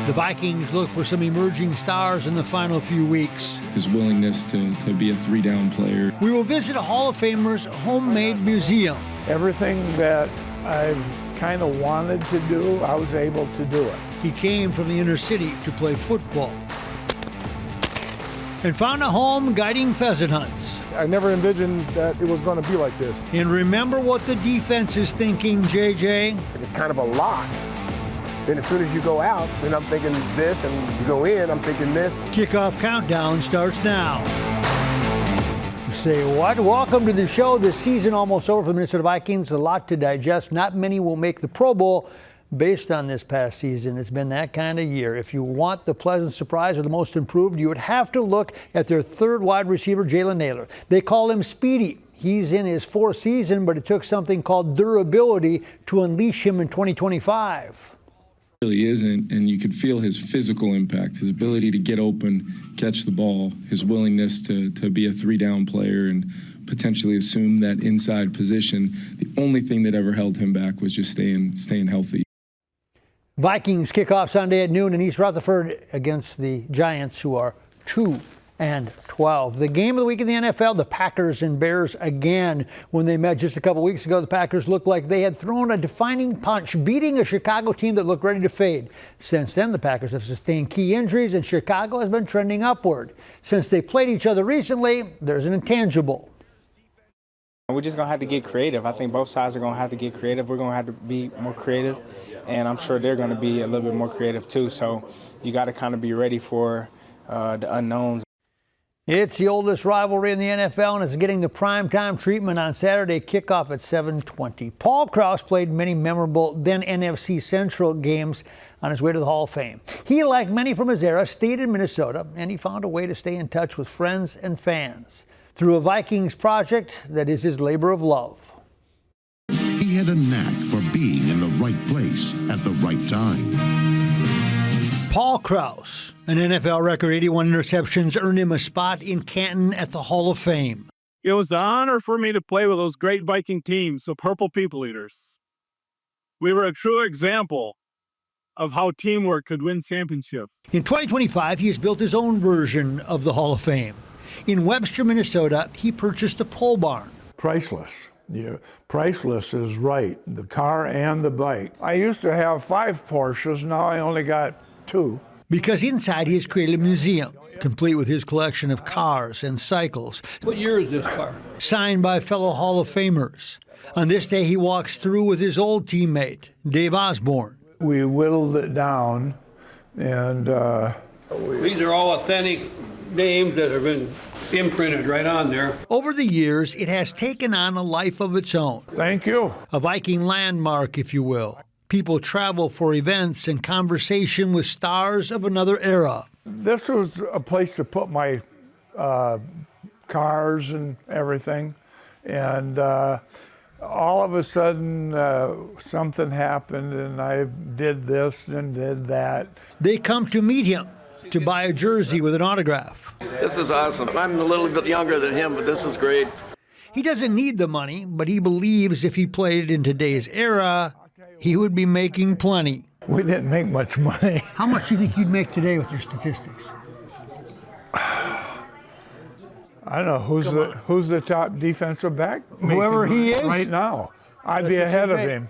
The Vikings look for some emerging stars in the final few weeks. His willingness to be a three-down player. We will visit a Hall of Famer's homemade museum. Everything that I've kind of wanted to do, I was able to do it. He came from the inner city to play football and found a home guiding pheasant hunts. I never envisioned that it was going to be like this. And remember what the defense is thinking, JJ? It's kind of a lot. Then as soon as you go out, then I'm thinking this, and you go in, I'm thinking this. Kickoff countdown starts now. Say what? Welcome to the show. The season almost over for the Minnesota Vikings. A lot to digest. Not many will make the Pro Bowl based on this past season. It's been that kind of year. If you want the pleasant surprise or the most improved, you would have to look at their third wide receiver, Jalen Naylor. They call him Speedy. He's in his fourth season, but it took something called durability to unleash him in 2025. Really isn't, and you could feel his physical impact, his ability to get open, catch the ball, his willingness to be a three-down player and potentially assume that inside position. The only thing that ever held him back was just staying healthy. Vikings kick off Sunday at noon in East Rutherford against the Giants, who are 2-12. The game of the week in the NFL, the Packers and Bears again. When they met just a couple weeks ago, the Packers looked like they had thrown a defining punch, beating a Chicago team that looked ready to fade. Since then, the Packers have sustained key injuries, and Chicago has been trending upward. Since they played each other recently, there's an intangible. We're just going to have to get creative. I think both sides are going to have to get creative. We're going to have to be more creative, and I'm sure they're going to be a little bit more creative too. So you got to kind of be ready for the unknowns. It's the oldest rivalry in the NFL, and it's getting the primetime treatment on Saturday, kickoff at 7:20. Paul Krause played many memorable then NFC Central games on his way to the Hall of Fame. He, like many from his era, stayed in Minnesota, and he found a way to stay in touch with friends and fans through a Vikings project that is his labor of love. He had a knack for being in the right place at the right time. Paul Krause, an NFL record 81 interceptions, earned him a spot in Canton at the Hall of Fame. It was an honor for me to play with those great Viking teams, the Purple People Eaters. We were a true example of how teamwork could win championships. In 2025, he has built his own version of the Hall of Fame. In Webster, Minnesota, he purchased a pole barn. Priceless. Yeah, priceless is right, the car and the bike. I used to have 5 Porsches, now I only got 2. Because inside he has created a museum, complete with his collection of cars and cycles. What year is this car? Signed by fellow Hall of Famers. On this day, he walks through with his old teammate, Dave Osborne. We whittled it down, and these are all authentic names that have been imprinted right on there. Over the years, it has taken on a life of its own. Thank you. A Viking landmark, if you will. People travel for events and conversation with stars of another era. This was a place to put my cars and everything. And all of a sudden, something happened, and I did this and did that. They come to meet him, to buy a jersey with an autograph. This is awesome. I'm a little bit younger than him, but this is great. He doesn't need the money, but he believes if he played in today's era, he would be making plenty. We didn't make much money. How much do you think you'd make today with your statistics? I don't know. Who's the top defensive back? Whoever he is? Right now. I'd be ahead of him.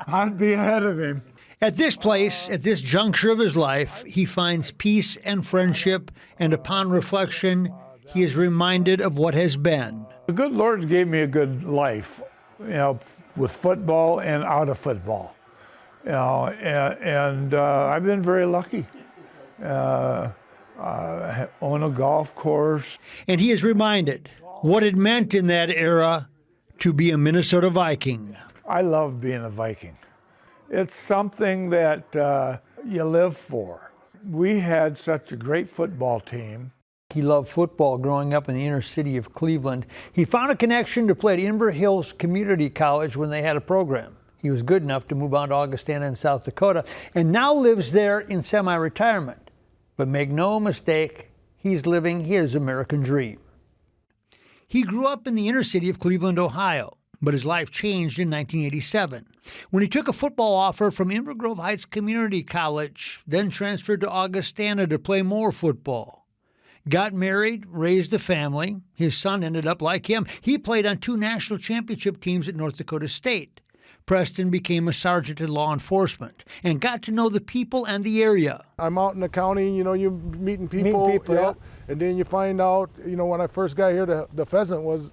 I'd be ahead of him. At this place, at this juncture of his life, he finds peace and friendship, and upon reflection, he is reminded of what has been. The good Lord gave me a good life, with football and out of football. And I've been very lucky. I own a golf course. And he is reminded what it meant in that era to be a Minnesota Viking. I love being a Viking. It's something that you live for. We had such a great football team. He loved football growing up in the inner city of Cleveland. He found a connection to play at Inver Hills Community College when they had a program. He was good enough to move on to Augustana in South Dakota and now lives there in semi-retirement. But make no mistake, he's living his American dream. He grew up in the inner city of Cleveland, Ohio. But his life changed in 1987 when he took a football offer from Inver Grove Heights Community College, then transferred to Augustana to play more football. Got married, raised a family. His son ended up like him. He played on 2 national championship teams at North Dakota State. Preston became a sergeant in law enforcement and got to know the people and the area. I'm out in the county, you know, you're meeting people. Yeah. And then you find out, you know, when I first got here, the pheasant was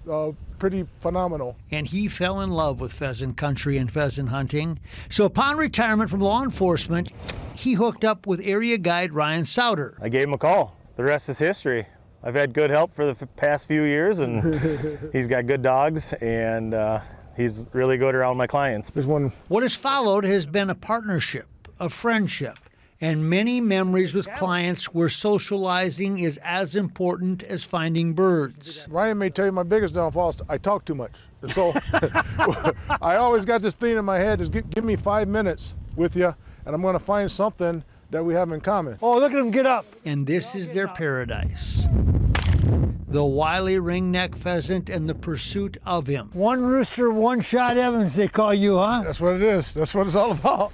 pretty phenomenal. And he fell in love with pheasant country and pheasant hunting. So upon retirement from law enforcement, he hooked up with area guide Ryan Souter. I gave him a call. The rest is history. I've had good help for the past few years, and he's got good dogs, and he's really good around my clients. What has followed has been a partnership, a friendship, and many memories with clients where socializing is as important as finding birds. Ryan may tell you my biggest downfall is I talk too much. And so I always got this thing in my head is give me 5 minutes with you, and I'm going to find something that we have in common. Oh, look at him get up. And this is their paradise. The wily ringneck pheasant and the pursuit of him. One rooster, one shot Evans, they call you, huh? That's what it is. That's what it's all about.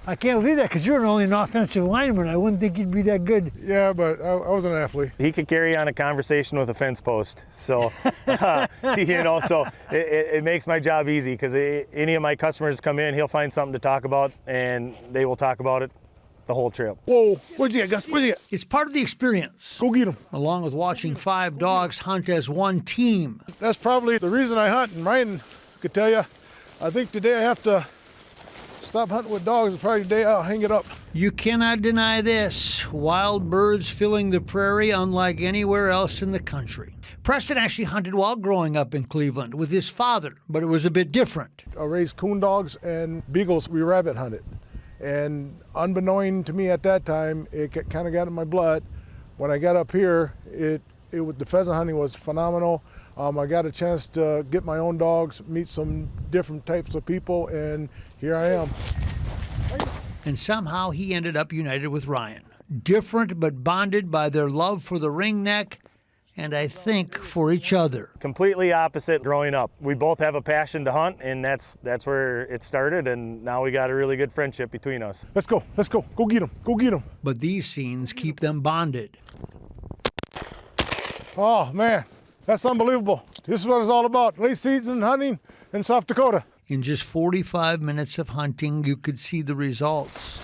I can't believe that because you're only an offensive lineman. I wouldn't think you'd be that good. Yeah, but I was an athlete. He could carry on a conversation with a fence post. So, you know, so it makes my job easy because any of my customers come in, he'll find something to talk about and they will talk about it the whole trip. Whoa, what'd you get, Gus? What'd you get? It's part of the experience. Go get him. Along with watching 5 dogs hunt as one team. That's probably the reason I hunt. And Ryan could tell you, I think today I have to stop hunting with dogs. It's probably the day I'll hang it up. You cannot deny this. Wild birds filling the prairie unlike anywhere else in the country. Preston actually hunted while growing up in Cleveland with his father, but it was a bit different. I raised coon dogs and beagles. We rabbit hunted. And unbeknown to me at that time, it kind of got in my blood. When I got up here, the pheasant hunting was phenomenal. I got a chance to get my own dogs, meet some different types of people, and here I am. And somehow he ended up united with Ryan. Different but bonded by their love for the ringneck and I think for each other. Completely opposite growing up. We both have a passion to hunt, and that's where it started, and now we got a really good friendship between us. Let's go. Go get him. Go get him. But these scenes keep them bonded. Oh, man, that's unbelievable. This is what it's all about, late season hunting in South Dakota. In just 45 minutes of hunting, you could see the results.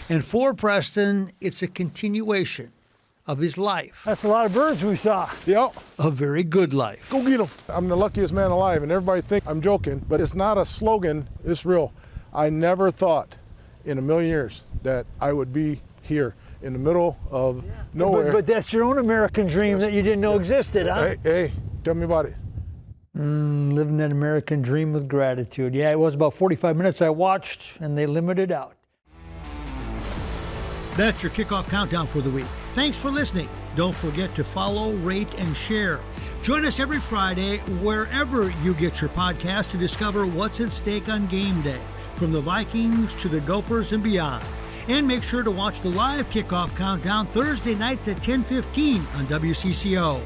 And for Preston, it's a continuation of his life. That's a lot of birds we saw. Yep. A very good life. Go get them. I'm the luckiest man alive, and everybody think I'm joking, but it's not a slogan, it's real. I never thought in a million years that I would be here in the middle of nowhere. But that's your own American dream that you didn't know existed, huh? Hey, tell me about it. Living that American dream with gratitude. Yeah, it was about 45 minutes I watched, and they limited out. That's your kickoff countdown for the week. Thanks for listening. Don't forget to follow, rate, and share. Join us every Friday wherever you get your podcast to discover what's at stake on game day, from the Vikings to the Gophers and beyond. And make sure to watch the live kickoff countdown Thursday nights at 10:15 on WCCO.